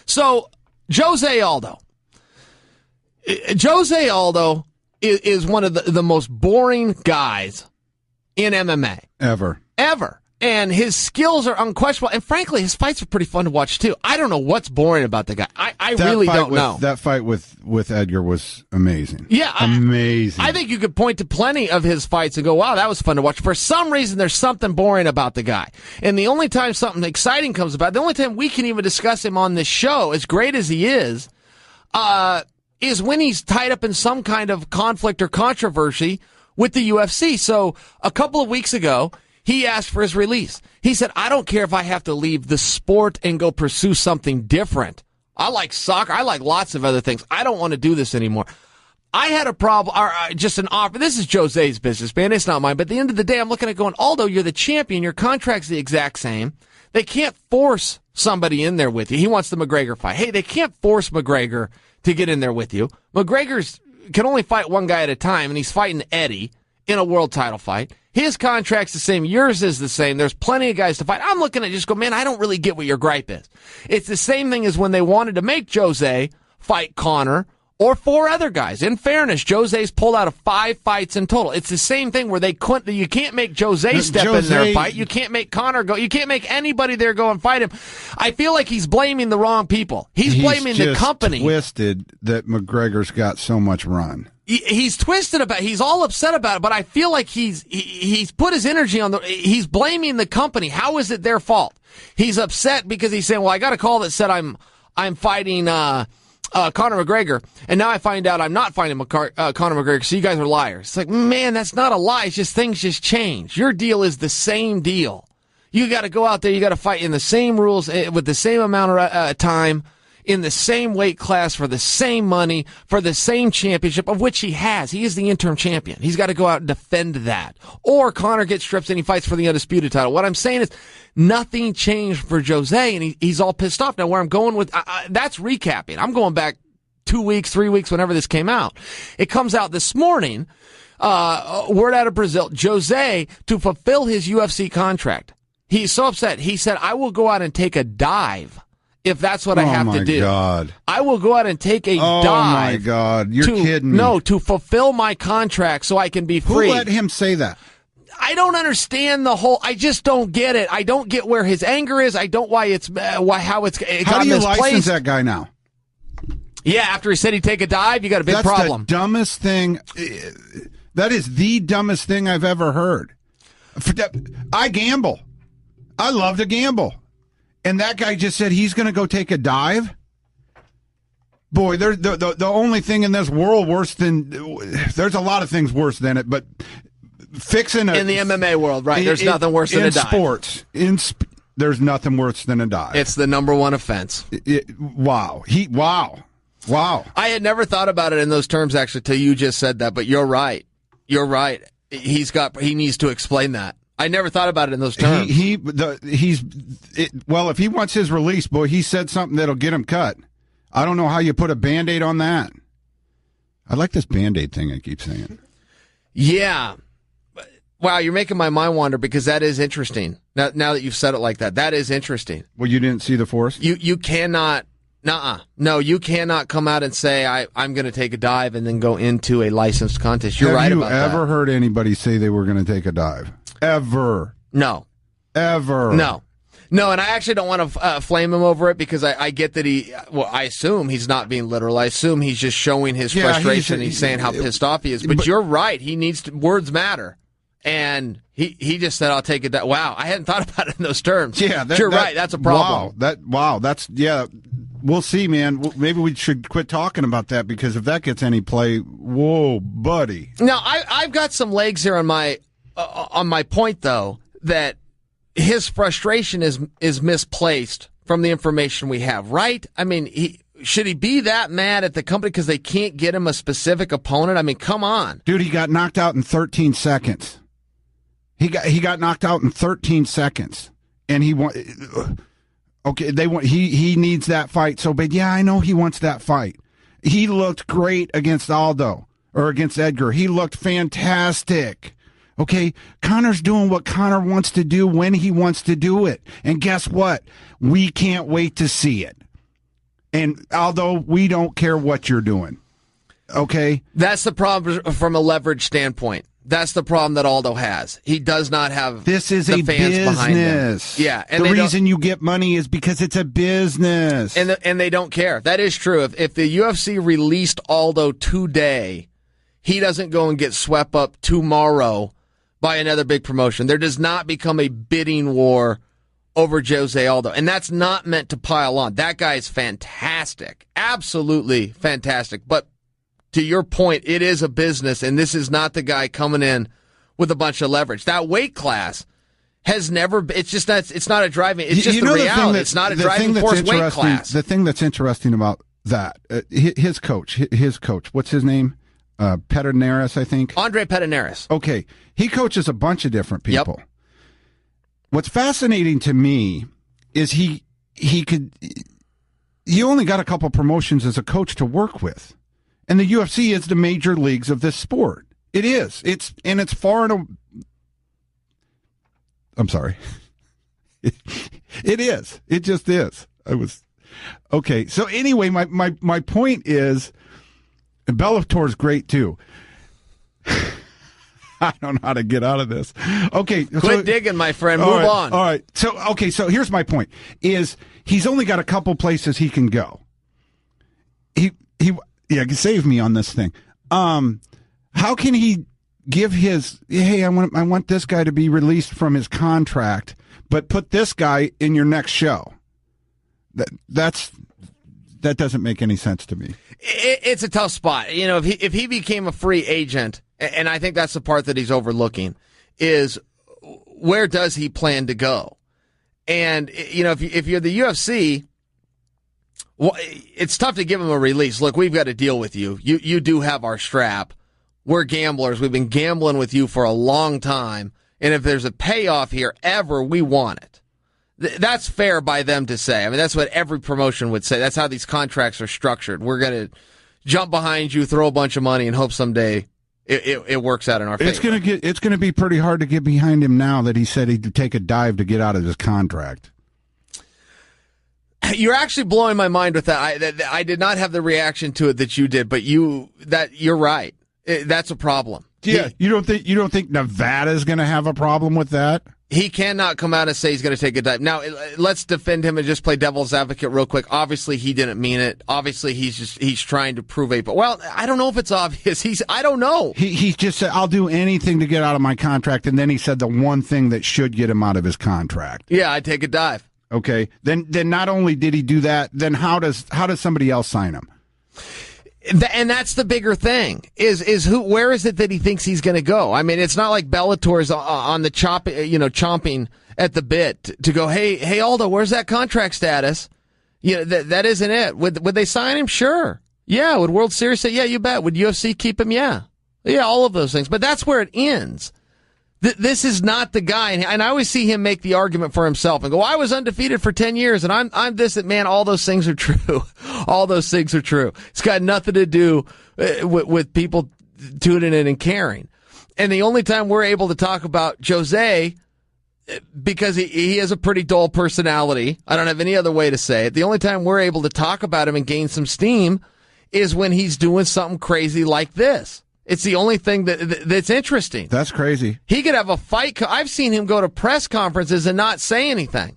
So, Jose Aldo. Jose Aldo is one of the most boring guys in MMA. Ever. And his skills are unquestionable. And frankly, his fights are pretty fun to watch, too. I don't know what's boring about the guy. I really don't know. That fight with Edgar was amazing. Yeah. Amazing. I think you could point to plenty of his fights and go, wow, that was fun to watch. For some reason, there's something boring about the guy. And the only time something exciting comes about, the only time we can even discuss him on this show, as great as he is when he's tied up in some kind of conflict or controversy with the UFC. So a couple of weeks ago, he asked for his release. He said, I don't care if I have to leave the sport and go pursue something different. I like soccer. I like lots of other things. I don't want to do this anymore. I had a problem, or just an offer. This is Jose's business, man. It's not mine. But at the end of the day, I'm looking at going, Aldo, you're the champion. Your contract's the exact same. They can't force somebody in there with you. He wants the McGregor fight. Hey, they can't force McGregor to get in there with you. McGregor's can only fight one guy at a time, and he's fighting Eddie in a world title fight. His contract's the same. Yours is the same. There's plenty of guys to fight. I'm looking at just go, man, I don't really get what your gripe is. It's the same thing as when they wanted to make Jose fight Conor or 4 other guys. In fairness, Jose's pulled out of 5 fights in total. It's the same thing where you can't make Jose step in there and fight. You can't make Conor go. You can't make anybody there go and fight him. I feel like he's blaming the wrong people. He's blaming the company. He's twisted that McGregor's got so much run. He's twisted about it. He's all upset about it, but I feel like he's put his energy on he's blaming the company. How is it their fault? He's upset because he's saying, well, I got a call that said I'm fighting Conor McGregor, and now I find out I'm not fighting Conor McGregor, so you guys are liars. It's like, man, that's not a lie. It's just things just change. Your deal is the same deal. You got to go out there, you got to fight in the same rules, with the same amount of time, in the same weight class, for the same money, for the same championship, of which he has. He is the interim champion. He's got to go out and defend that. Or Conor gets stripped and he fights for the undisputed title. What I'm saying is nothing changed for Jose, and he's all pissed off. Now, where I'm going with that's recapping. I'm going back 2 weeks, 3 weeks, whenever this came out. It comes out this morning, word out of Brazil, Jose, to fulfill his UFC contract. He's so upset. He said, I will go out and take a dive if that's what I have to do. Oh, my God. I will go out and take a dive. Oh, my God. You're kidding me. No, to fulfill my contract so I can be free. Who let him say that? I don't understand I just don't get it. I don't get where his anger is. I don't how it's How do you license that guy now? Yeah, after he said he'd take a dive, you got a big problem. That's the dumbest thing. That is the dumbest thing I've ever heard. I gamble. I love to gamble. And that guy just said he's going to go take a dive? Boy, the only thing in this world worse than... There's a lot of things worse than it, but fixing in the MMA world, right, there's nothing worse than a dive. In sports, there's nothing worse than a dive. It's the number one offense. Wow. I had never thought about it in those terms, actually, till you just said that, but you're right. You're right. He needs to explain that. I never thought about it in those terms. Well, if he wants his release, boy, he said something that'll get him cut. I don't know how you put a Band-Aid on that. I like this Band-Aid thing I keep saying. Yeah. Wow, you're making my mind wander because that is interesting. Now that you've said it like that, that is interesting. Well, you didn't see the force? You cannot... No, you cannot come out and say, I'm going to take a dive and then go into a licensed contest. You're right about that. Have you ever heard anybody say they were going to take a dive? Ever? No. Ever? No, and I actually don't want to flame him over it because I get that I assume he's not being literal. I assume he's just showing his frustration. He's saying how pissed off he is. But you're right. He needs to, words matter. And he just said, I'll take it. Wow, I hadn't thought about it in those terms. Yeah, you're right. That's a problem. We'll see, man. Maybe we should quit talking about that because if that gets any play, whoa, buddy. Now, I've got some legs here on my point, though, that his frustration is misplaced from the information we have, right? I mean, should he be that mad at the company because they can't get him a specific opponent? I mean, come on. Dude, he got knocked out in 13 seconds. He got knocked out in 13 seconds. And he he needs that fight so bad. Yeah, I know he wants that fight. He looked great against Edgar. He looked fantastic. Okay, Conor's doing what Conor wants to do when he wants to do it. And guess what? We can't wait to see it. And Aldo, we don't care what you're doing. Okay? That's the problem from a leverage standpoint. That's the problem that Aldo has. He does not have this is the a fans behind him. business. Yeah, and the reason you get money is because it's a business. And they don't care. That is true. If the UFC released Aldo today, he doesn't go and get swept up tomorrow by another big promotion. There does not become a bidding war over Jose Aldo. And that's not meant to pile on. That guy is fantastic. Absolutely fantastic. But to your point, it is a business, and this is not the guy coming in with a bunch of leverage. That weight class has never, it's just not, it's not a driving, it's just the reality. It's not a driving force weight class. The thing that's interesting about that, his coach, what's his name? Pederneiras, I think. Andre Pederneiras. Okay. He coaches a bunch of different people. Yep. What's fascinating to me is he only got a couple promotions as a coach to work with. And the UFC is the major leagues of this sport. It is. It's far and I'm sorry. It is. It just is. Okay. So anyway, my point is, Bellator's great too. I don't know how to get out of this. Okay. Quit digging, my friend. Move on. All right. So here's my point is he's only got a couple places he can go. Yeah, save me on this thing. How can he give his, hey, I want this guy to be released from his contract, but put this guy in your next show? That doesn't make any sense to me. It's a tough spot. You know, if he became a free agent, and I think that's the part that he's overlooking, is where does he plan to go? And, you know, if you're the UFC, well, it's tough to give him a release. Look, we've got to deal with you. You do have our strap. We're gamblers. We've been gambling with you for a long time. And if there's a payoff here ever, we want it. That's fair by them to say. I mean, that's what every promotion would say. That's how these contracts are structured. We're going to jump behind you, throw a bunch of money, and hope someday it works out in our favor. It's going to be pretty hard to get behind him now that he said he'd take a dive to get out of his contract. You're actually blowing my mind with that. I did not have the reaction to it that you did, but you're right. That's a problem. Yeah, you don't think Nevada's going to have a problem with that? He cannot come out and say he's going to take a dive. Now, let's defend him and just play devil's advocate real quick. Obviously, he didn't mean it. Obviously, he's trying to prove but well, I don't know if it's obvious. I don't know. He just said, I'll do anything to get out of my contract, and then he said the one thing that should get him out of his contract. Yeah, I'd take a dive. Okay. Then not only did he do that, then how does somebody else sign him? And that's the bigger thing is where is it that he thinks he's going to go? I mean, it's not like Bellator's on the chomping at the bit to go, hey Aldo, where's that contract status? You know, that isn't it. Would they sign him? Sure. Yeah. Would World Series say, yeah, you bet. Would UFC keep him? Yeah. Yeah, all of those things. But that's where it ends. This is not the guy, and I always see him make the argument for himself and go, I was undefeated for 10 years, and I'm this, that, man, all those things are true. All those things are true. It's got nothing to do with people tuning in and caring. And the only time we're able to talk about Jose, because he has a pretty dull personality, I don't have any other way to say it, the only time we're able to talk about him and gain some steam is when he's doing something crazy like this. It's the only thing that's interesting. That's crazy. He could have a fight. I've seen him go to press conferences and not say anything,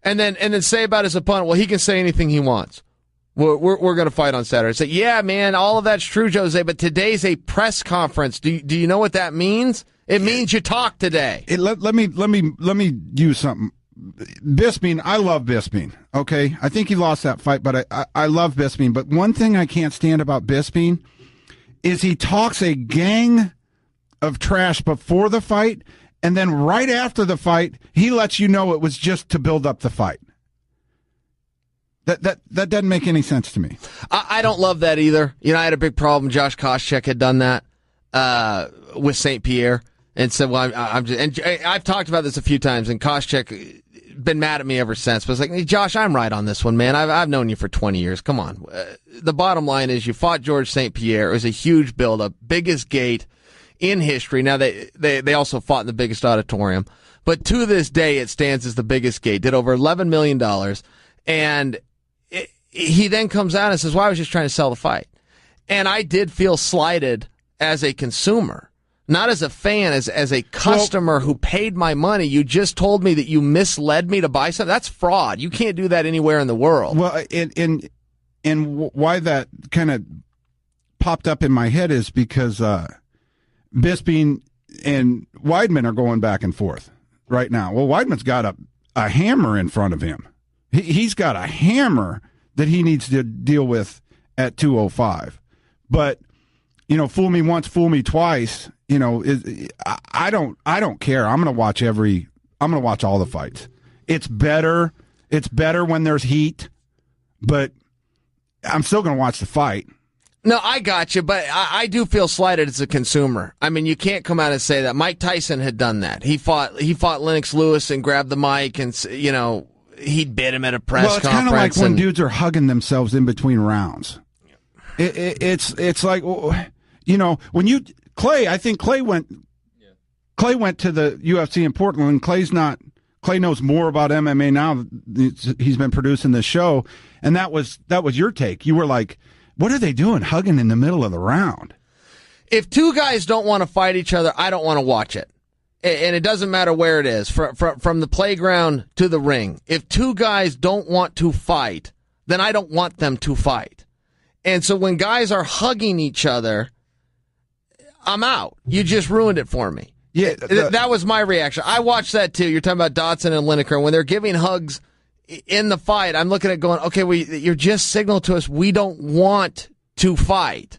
and then say about his opponent, well, he can say anything he wants. We're going to fight on Saturday. Say, yeah, man, all of that's true, Jose, but today's a press conference. Do you know what that means? It means you talk today. Let me use something. Bisping, I love Bisping. Okay, I think he lost that fight, but I love Bisping. But one thing I can't stand about Bisping is he talks a gang of trash before the fight, and then right after the fight, he lets you know it was just to build up the fight. That doesn't make any sense to me. I don't love that either. You know, I had a big problem. Josh Koscheck had done that with St. Pierre, and said, "Well, I'm just." And I've talked about this a few times, and Koscheck been mad at me ever since. But it's like, hey, Josh, I'm right on this one, man. I've known you for 20 years. Come on. The bottom line is you fought George St. Pierre. It was a huge buildup, biggest gate in history. Now they also fought in the biggest auditorium, but to this day it stands as the biggest gate. Did over $11 million, and he then comes out and says, well, I was just trying to sell the fight. And I did feel slighted as a consumer, not as a fan, as a customer who paid my money. You just told me that you misled me to buy something. That's fraud. You can't do that anywhere in the world. Well, and why that kind of popped up in my head is because Bisping and Weidman are going back and forth right now. Well, Weidman's got a hammer in front of him. He's got a hammer that he needs to deal with at 205. But, fool me once, fool me twice. I don't care. I'm going to watch all the fights. It's better when there's heat, but I'm still going to watch the fight. No, I got you, but I do feel slighted as a consumer. I mean, you can't come out and say that. Mike Tyson had done that. He fought Lennox Lewis and grabbed the mic and, he'd bid him at a press conference. Well, it's kind of like when dudes are hugging themselves in between rounds. It's like, when Clay, I think Clay went to the UFC in Portland, and Clay knows more about MMA now. He's been producing this show, and that was your take. You were like, what are they doing hugging in the middle of the round? If two guys don't want to fight each other, I don't want to watch it. And it doesn't matter where it is, from the playground to the ring. If two guys don't want to fight, then I don't want them to fight. And so when guys are hugging each other, I'm out. You just ruined it for me. Yeah, that was my reaction. I watched that too. You're talking about Dotson and Lineker. When they're giving hugs in the fight, I'm looking at going, okay, you're just signaling to us we don't want to fight.